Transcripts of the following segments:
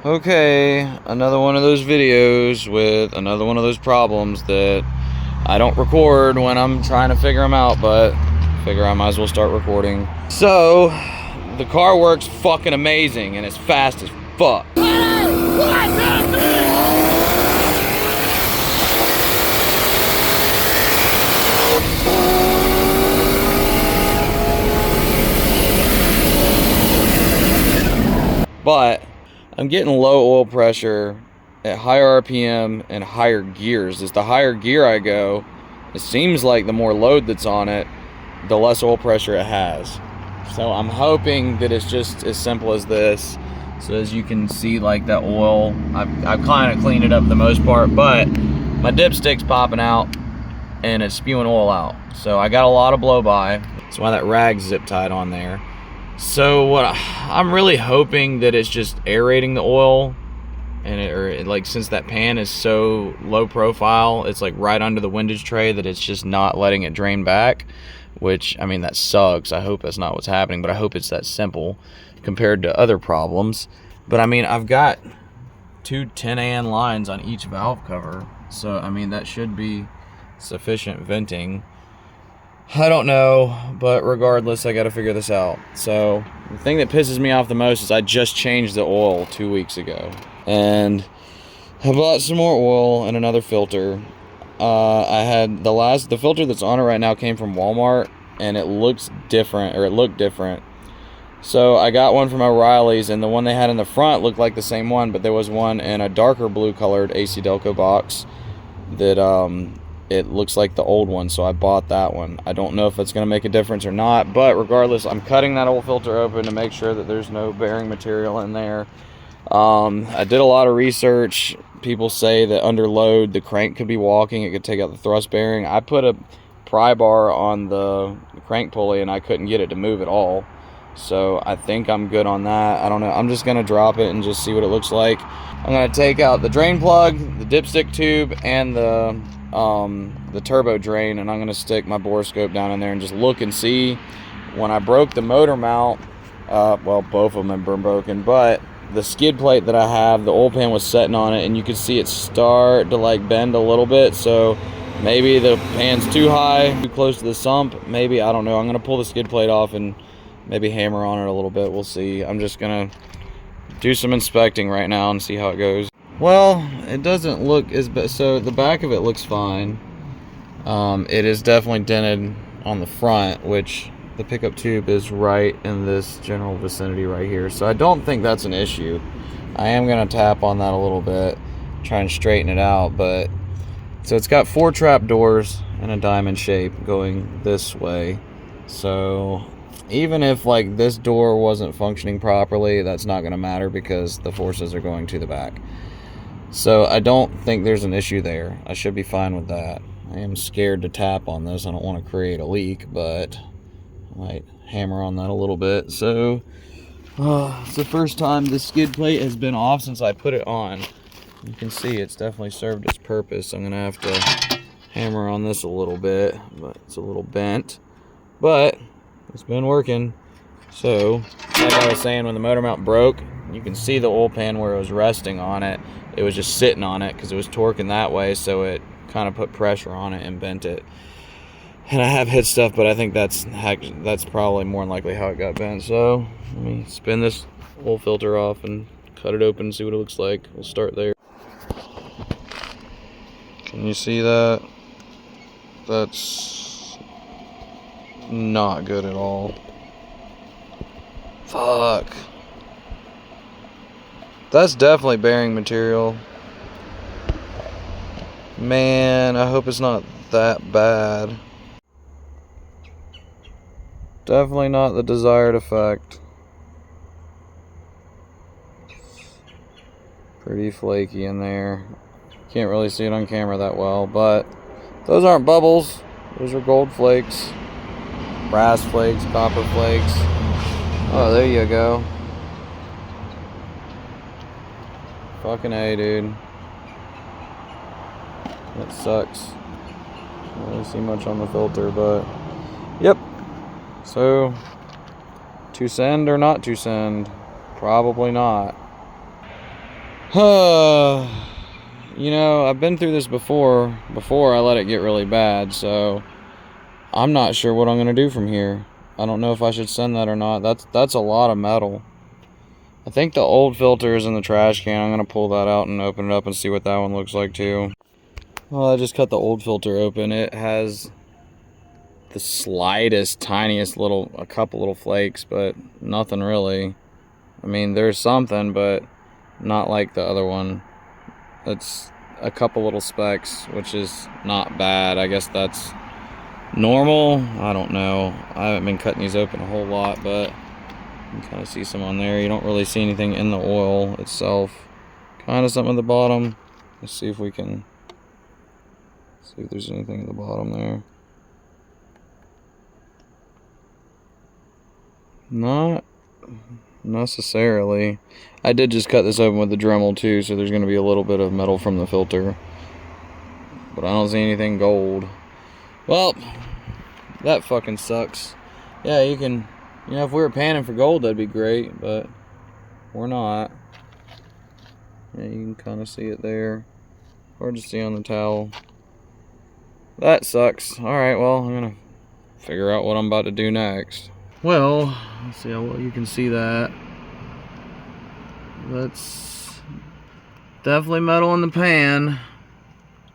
Okay, another one of those videos with another one of those problems that I don't record when I'm trying to figure them out, but figure I might as well start recording. So, the car works fucking amazing and it's fast as fuck. But I'm getting low oil pressure at higher RPM and higher gears. As the higher gear I go, it seems like the more load that's on it, the less oil pressure it has. So I'm hoping that it's just as simple as this. So as you can see, like that oil, I've kind of cleaned it up for the most part, but my dipstick's popping out and it's spewing oil out. So I got a lot of blow by. That's why that rag's zip tied on there. So what I'm really hoping that it's just aerating the oil, and like since that pan is so low profile, it's like right under the windage tray, that it's just not letting it drain back, which, I mean, that sucks. I hope that's not what's happening, but I hope it's that simple compared to other problems. But I mean, I've got two 10AN lines on each valve cover, so I mean that should be sufficient venting. I don't know, but regardless, I got to figure this out. So the thing that pisses me off the most is I just changed the oil 2 weeks ago, and I bought some more oil and another filter. I had the filter that's on it right now came from Walmart, and it looks different, or it looked different. So I got one from O'Reilly's, and the one they had in the front looked like the same one, but there was one in a darker blue colored AC Delco box that it looks like the old one, so I bought that one. I don't know if it's going to make a difference or not, but regardless, I'm cutting that old filter open to make sure that there's no bearing material in there. I did a lot of research. People say that under load, the crank could be walking. It could take out the thrust bearing. I put a pry bar on the crank pulley, and I couldn't get it to move at all. So I think I'm good on that. I don't know. I'm just going to drop it and just see what it looks like. I'm going to take out the drain plug, the dipstick tube, and the turbo drain, and I'm going to stick my borescope down in there and just look and see. When I broke the motor mount, well, both of them have been broken, but the skid plate that I have, the oil pan was setting on it, and you could see it start to like bend a little bit. So maybe the pan's too high, too close to the sump. Maybe, I don't know. I'm going to pull the skid plate off and maybe hammer on it a little bit. We'll see. I'm just going to do some inspecting right now and see how it goes. Well, it doesn't look as bad. So the back of it looks fine. It is definitely dented on the front, which the pickup tube is right in this general vicinity right here. So I don't think that's an issue. I am going to tap on that a little bit, try and straighten it out. But so it's got 4 trap doors in a diamond shape going this way. So even if like this door wasn't functioning properly, that's not going to matter because the forces are going to the back. So I don't think there's an issue there. I should be fine with that. I am scared to tap on this. I don't want to create a leak, but I might hammer on that a little bit. So it's the first time the skid plate has been off since I put it on. You can see it's definitely served its purpose. I'm going to have to hammer on this a little bit, but it's a little bent. But it's been working. So like I was saying, when the motor mount broke, you can see the oil pan where it was resting on it. It was just sitting on it because it was torquing that way, so it kind of put pressure on it and bent it. And I have hit stuff, but I think that's probably more than likely how it got bent. So let me spin this oil filter off and cut it open and see what it looks like. We'll start there. Can you see that? That's not good at all. Fuck. That's definitely bearing material. Man, I hope it's not that bad. Definitely not the desired effect. Pretty flaky in there. Can't really see it on camera that well, but those aren't bubbles. Those are gold flakes. Brass flakes, copper flakes. Oh, there you go. Fucking A, dude. That sucks. I don't really see much on the filter, but yep. So, to send or not to send? Probably not. You know, I've been through this before I let it get really bad, so I'm not sure what I'm going to do from here. I don't know if I should send that or not. That's a lot of metal. I think the old filter is in the trash can. I'm going to pull that out and open it up and see what that one looks like too. Well, I just cut the old filter open. It has the slightest, tiniest a couple little flakes, but nothing really. I mean, there's something, but not like the other one. It's a couple little specks, which is not bad. I guess that's normal. I don't know. I haven't been cutting these open a whole lot, but you can kind of see some on there. You don't really see anything in the oil itself. Kind of something at the bottom. Let's see if we can see if there's anything at the bottom there. Not necessarily. I did just cut this open with the Dremel too, so there's going to be a little bit of metal from the filter. But I don't see anything gold. Well, that fucking sucks. Yeah, you can, you know, if we were panning for gold, that'd be great, but we're not. Yeah, you can kind of see it there. Hard to see on the towel. That sucks. Alright, well, I'm going to figure out what I'm about to do next. Well, let's see how well you can see that. That's definitely metal in the pan.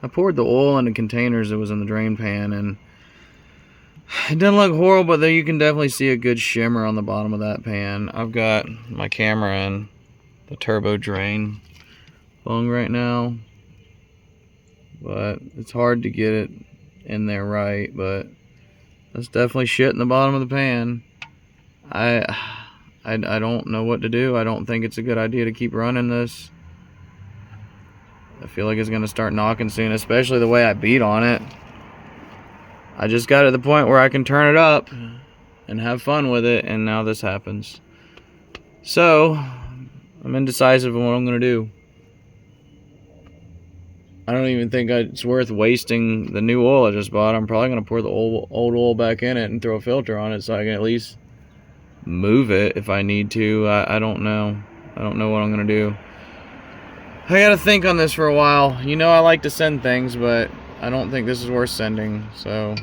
I poured the oil into containers that was in the drain pan, and it doesn't look horrible, but there you can definitely see a good shimmer on the bottom of that pan. I've got my camera in the turbo drain bung right now, but it's hard to get it in there right, but that's definitely shit in the bottom of the pan. I don't know what to do. I don't think it's a good idea to keep running this. I feel like it's going to start knocking soon, especially the way I beat on it. I just got to the point where I can turn it up and have fun with it, and now this happens. So, I'm indecisive on what I'm going to do. I don't even think it's worth wasting the new oil I just bought. I'm probably going to pour the old oil back in it and throw a filter on it so I can at least move it if I need to. I don't know. I don't know what I'm going to do. I got to think on this for a while. You know I like to send things, but I don't think this is worth sending, so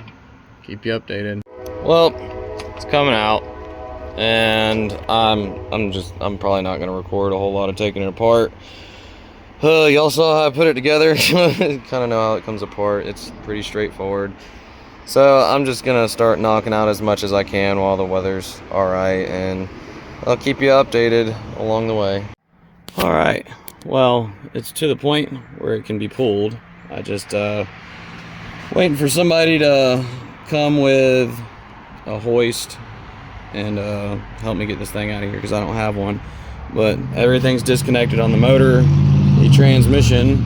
keep you updated. Well, it's coming out, and I'm probably not going to record a whole lot of taking it apart. Y'all saw how I put it together. Kind of know how it comes apart. It's pretty straightforward. So I'm just going to start knocking out as much as I can while the weather's alright, and I'll keep you updated along the way. Alright, well, it's to the point where it can be pulled. I just waiting for somebody to come with a hoist and help me get this thing out of here, because I don't have one. But everything's disconnected on the motor. The transmission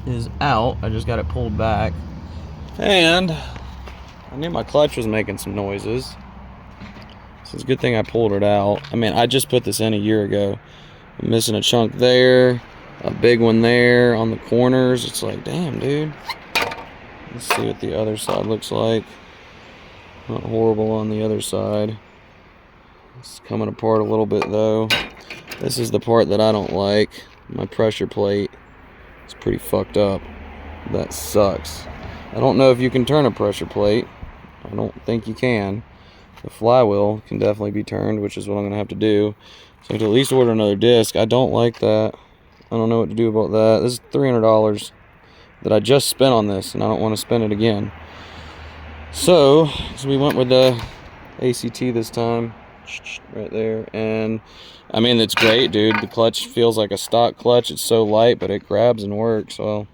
is out. I just got it pulled back, and I knew my clutch was making some noises, so it's a good thing I pulled it out. I mean, I just put this in a year ago. I'm missing a chunk there, a big one there on the corners. It's like, damn, dude. Let's see what the other side looks like. Not horrible on the other side. It's coming apart a little bit though. This is the part that I don't like. My pressure plate is pretty fucked up. That sucks. I don't know if you can turn a pressure plate. I don't think you can. The flywheel can definitely be turned, which is what I'm going to have to do. So I have to at least order another disc. I don't like that. I don't know what to do about that. This is $300 that I just spent on this, and I don't want to spend it again. So we went with the ACT this time. Right there. And I mean, it's great, dude. The clutch feels like a stock clutch. It's so light, but it grabs and works. Well,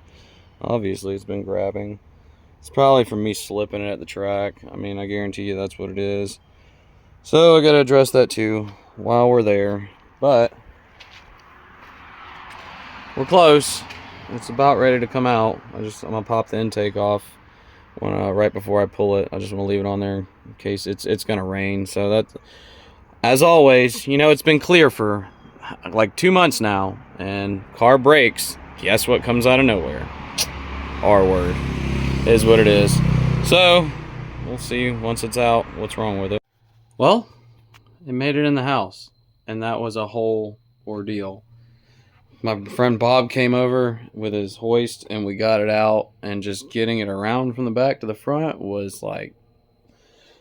obviously it's been grabbing. It's probably from me slipping it at the track. I mean, I guarantee you that's what it is. So I gotta address that too while we're there. But we're close. It's about ready to come out. I'm gonna pop the intake off right before I pull it. I just want to leave it on there in case it's gonna rain. So that's, as always, you know, it's been clear for like 2 months now, and car breaks. Guess what comes out of nowhere? R word. Is what it is. So we'll see once it's out what's wrong with it. Well, it made it in the house, and that was a whole ordeal. My friend Bob came over with his hoist and we got it out, and just getting it around from the back to the front was like,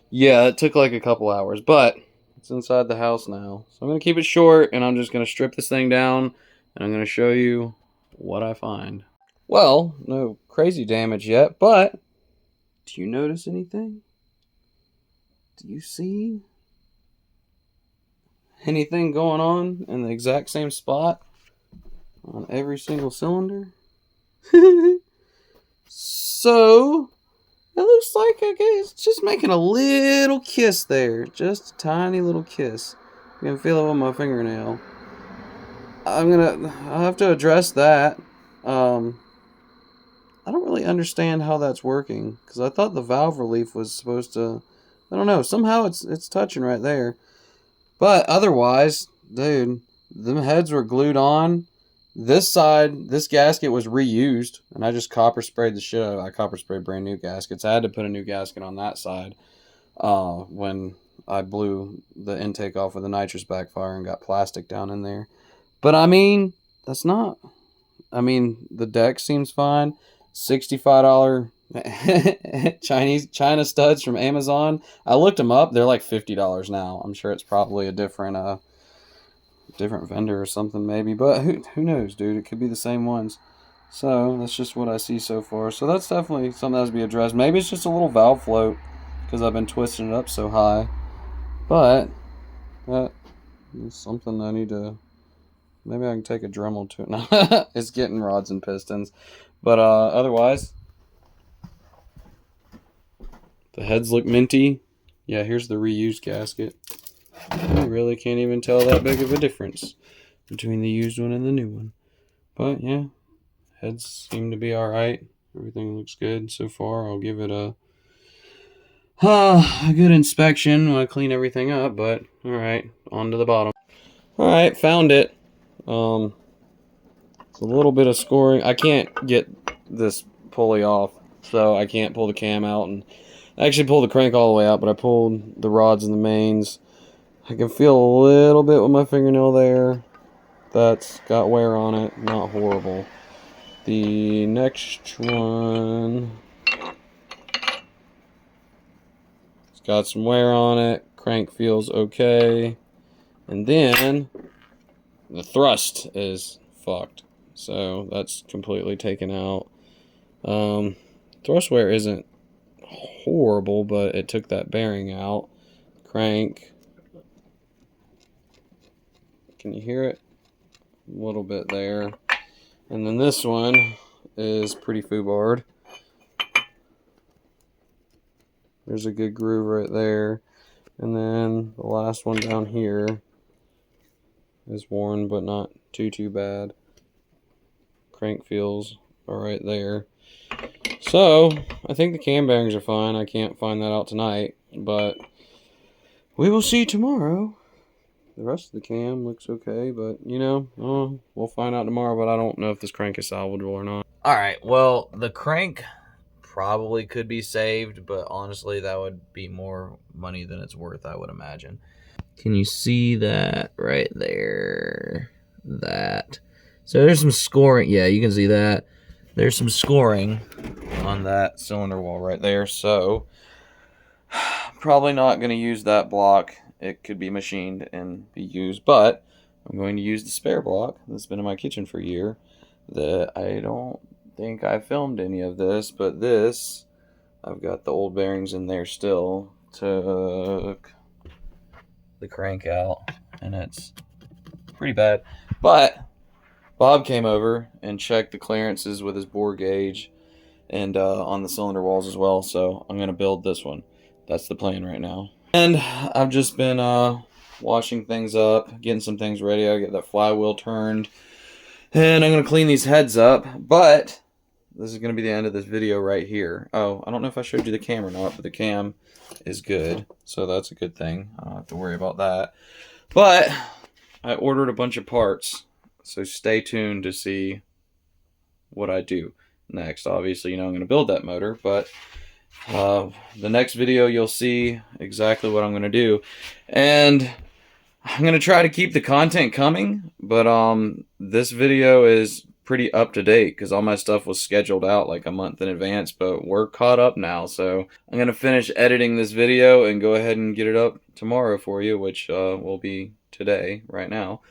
yeah, it took like a couple hours, but it's inside the house now. So I'm going to keep it short, and I'm just going to strip this thing down, and I'm going to show you what I find. Well, no crazy damage yet, but do you notice anything? Do you see anything going on in the exact same spot on every single cylinder? So it looks like it's just making a little kiss there. Just a tiny little kiss. You can feel it with my fingernail. I'll have to address that. I don't really understand how that's working, because I thought the valve relief was supposed to, I don't know, somehow it's touching right there. But otherwise, dude, them heads were glued on. This side, this gasket was reused, and I just copper sprayed the shit out of it. I copper sprayed brand new gaskets. I had to put a new gasket on that side when I blew the intake off with a nitrous backfire and got plastic down in there. But I mean, the deck seems fine. $65 China studs from Amazon. I looked them up. They're like $50 now. I'm sure it's probably a different vendor or something maybe, but who knows, dude? It could be the same ones. So that's just what I see so far. So that's definitely something that has to be addressed. Maybe it's just a little valve float because I've been twisting it up so high. But that is something I need to. Maybe I can take a Dremel to it. No, it's getting rods and pistons. But otherwise, the heads look minty. Yeah, here's the reused gasket. You really can't even tell that big of a difference between the used one and the new one. But yeah, heads seem to be alright. Everything looks good so far. I'll give it a good inspection when I clean everything up. But alright, on to the bottom. Alright, found it. It's a little bit of scoring. I can't get this pulley off, so I can't pull the cam out and actually pull the crank all the way out, but I pulled the rods and the mains. I can feel a little bit with my fingernail there. That's got wear on it. Not horrible. The next one, it's got some wear on it. Crank feels okay. And then the thrust is fucked. So that's completely taken out. Thrust wear isn't horrible, but it took that bearing out. Crank. Can you hear it? A little bit there. And then this one is pretty foobarred. There's a good groove right there. And then the last one down here is worn, but not too bad. Crank feels alright there. So, I think the cam bearings are fine. I can't find that out tonight, but we will see tomorrow. The rest of the cam looks okay, but, we'll find out tomorrow, but I don't know if this crank is salvageable or not. Alright, well, the crank probably could be saved, but honestly, that would be more money than it's worth, I would imagine. Can you see that right there? That. So there's some scoring. Yeah, you can see that. There's some scoring on that cylinder wall right there. So probably not going to use that block. It could be machined and be used, but I'm going to use the spare block that's been in my kitchen for a year. That I don't think I filmed any of this, but this, I've got the old bearings in there still. Took the crank out, and it's pretty bad. But Bob came over and checked the clearances with his bore gauge and on the cylinder walls as well, so I'm going to build this one. That's the plan right now. And I've just been washing things up, getting some things ready. I get that flywheel turned, and I'm going to clean these heads up, but this is going to be the end of this video right here. Oh, I don't know if I showed you the cam or not, but the cam is good, so that's a good thing. I don't have to worry about that. But I ordered a bunch of parts, so stay tuned to see what I do next. Obviously, I'm going to build that motor, but the next video you'll see exactly what I'm going to do. And I'm gonna try to keep the content coming, but this video is pretty up to date because all my stuff was scheduled out like a month in advance, but we're caught up now. So I'm gonna finish editing this video and go ahead and get it up tomorrow for you, which will be today, right now,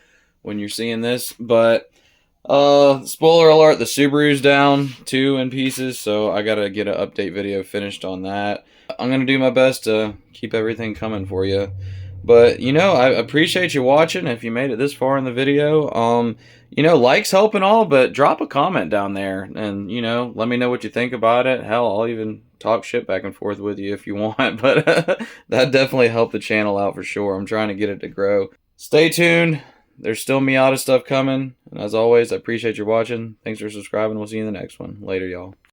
when you're seeing this. But spoiler alert, the Subaru's down 2 in pieces, so I gotta get an update video finished on that. I'm gonna do my best to keep everything coming for you. But, you know, I appreciate you watching if you made it this far in the video. You know, likes help and all, but drop a comment down there and, you know, let me know what you think about it. Hell, I'll even talk shit back and forth with you if you want, but that definitely helped the channel out for sure. I'm trying to get it to grow. Stay tuned. There's still Miata stuff coming. And as always, I appreciate you watching. Thanks for subscribing. We'll see you in the next one. Later, y'all.